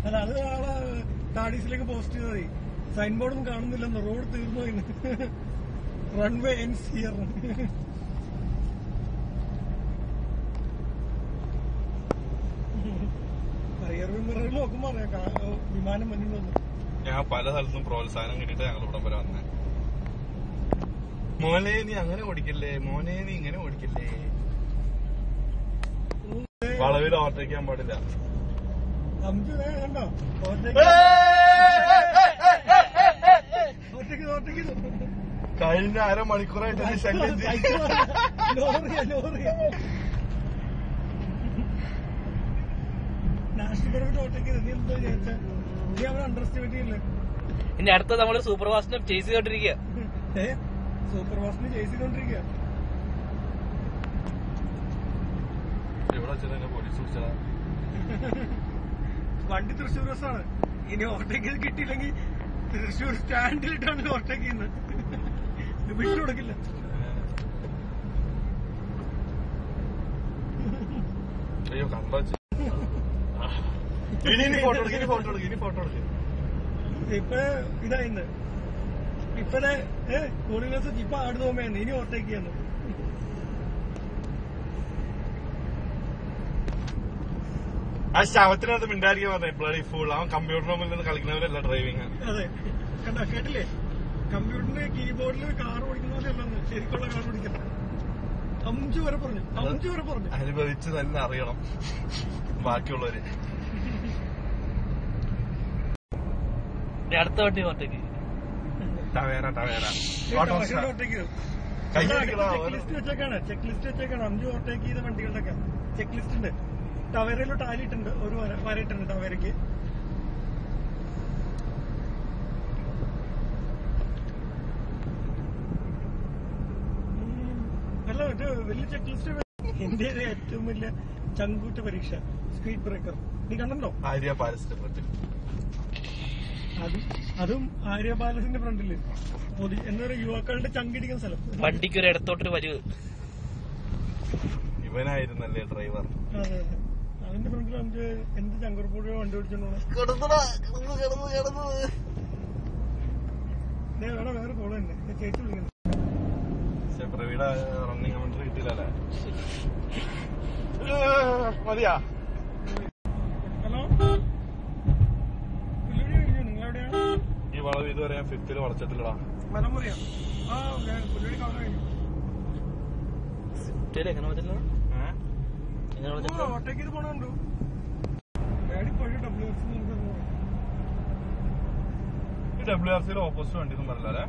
അല്ല അത് ആളെ ടാഡീസിലേക്ക് പോസ്റ്റ് ചെയ്തതേ സൈൻ ബോർഡൊന്നും കാണുന്നില്ലെന്ന് റോഡ് തീർന്നു ഇന്ന് റൺവേ എൻസ് ഹിയർ റിയർ നോക്കുമ്പോ അറിയാം വിമാനം മുന്നിൽ വന്നു. ഞാൻ പല സ്ഥലത്തും പ്രോത്സാഹനം കിട്ടിയിട്ട് ഞങ്ങൾ ഇവിടം വരെ വന്നേ. മോനെ നീ അങ്ങനെ ഓടിക്കല്ലേ, മോനെ നീ ഇങ്ങനെ ഓടിക്കല്ലേ, വളവിൽ ഓവർടേക്കാൻ പാടില്ല. കണ്ടോ കഴിഞ്ഞ അരമണിക്കൂറായിട്ട് ശല്യം ഇനി അടുത്ത നമ്മള് സൂപ്പർ ഫാസ്റ്റിനെ ചേസ് ചെയ്തോണ്ടിരിക്കുക. സൂപ്പർ ഫാസ്റ്റിനെ ചേസ് ചെയ്തോണ്ടിരിക്കുക. വണ്ടി തൃശ്ശൂർ ബസ്സാണ്. ഇനി ഓവർടേക്ക് ചെയ്ത് കിട്ടിയില്ലെങ്കിൽ തൃശ്ശൂർ സ്റ്റാൻഡിലിട്ടാണ് ഓവർടേക്ക് ചെയ്യുന്നത്. വിട്ടു കൊടുക്കില്ല. അയ്യോ കണ്ടോ ഇനി ഫോട്ടോ എടുക്കും. ഇപ്പൊ ഇതായിന്ന് ഇപ്പഴേ കൂളിംഗ് ഗ്ലാസ് ഇപ്പൊ ആട് തോമയായിരുന്നു. ഇനി ഓവർടേക്ക് ചെയ്യുന്നു. ആ ശവത്തിനകത്ത് മിണ്ടായിരിക്കാൻ പറഞ്ഞേ ബ്ലഡി ഫുൾ. അവൻ കമ്പ്യൂട്ടറിന് മുന്നിൽ നിന്ന് കളിക്കുന്നവരല്ല ഡ്രൈവിംഗ്. അതെ കണ്ടോ കേട്ടില്ലേ? കമ്പ്യൂട്ടറിന്റെ കീബോർഡിൽ കാർ ഓടിക്കുന്ന പോലെ അല്ലെന്ന് ശരിക്കുള്ള കാർ ഓടിക്കണം. 5 വരെ പറഞ്ഞു. അനുഭവിച്ച് തന്നെ അറിയണം ബാക്കിയുള്ളവര്. അടുത്ത വണ്ടി ഓവർടേക്ക് ടവേര ചെക്ക് ലിസ്റ്റ് വെച്ചേക്കാണ് 5 ഓവർടേക്ക് ചെയ്ത വണ്ടികളുടെ ചെക്ക് ലിസ്റ്റ് ഉണ്ട്. ടവേരയിലും ടാലിയിട്ടുണ്ട്. ഒരു വരയിട്ടുണ്ട് ടവേരയ്ക്ക്. അല്ല മറ്റേ വലിയ ചെക്ക് ലിസ്റ്റ്. ഇന്ത്യയിലെ ഏറ്റവും വലിയ ചങ്കൂറ്റ പരീക്ഷ സ്പീഡ് ബ്രേക്കർ നീ കണ്ടോ? ആര്യ പാലസിന്റെ ഫ്രണ്ടിൽ. അതും ആര്യ പാലസിന്റെ ഫ്രണ്ടില് എന്താ പറയുക യുവാക്കളുടെ ചങ്കിടിക്കുന്ന സ്ഥലം. വണ്ടിക്ക് ഒരു ഇടത്തോട്ടൊരു വരിവ്. ഇവനായിരുന്നല്ലേ ഡ്രൈവർ? അതെ അതിന്റെ ഫ്രണ്ടിൽ നമുക്ക് എന്ത് ചങ്കർപ്പൂഴയോ വണ്ടി ഓടിച്ചോണ്ടോ. വേറെ കോള തന്നെ ചേച്ചി വിളിക്കുന്നു. പ്രവീണ റണ്ണിങ് കമന്ററി കിട്ടിയില്ലല്ലേ? മതിയാ. ഹലോ പുല്ലുവഴി കഴിഞ്ഞു. നിങ്ങളെവിടെയാണ്? ഈ വളവ് ഇതുവരെ ഞാൻ 5th വളച്ചിട്ടില്ലടാ. മലമുറിയാ? ആ പുല്ലുവഴി കവർ കഴിഞ്ഞു. ഓട്ടേക്ക് ചെയ്ത് പോണുണ്ടോ? ഡാഡി പഴയ WRC ഓപ്പോസിറ്റ് വണ്ടി ഒന്നും പറഞ്ഞല്ലേ?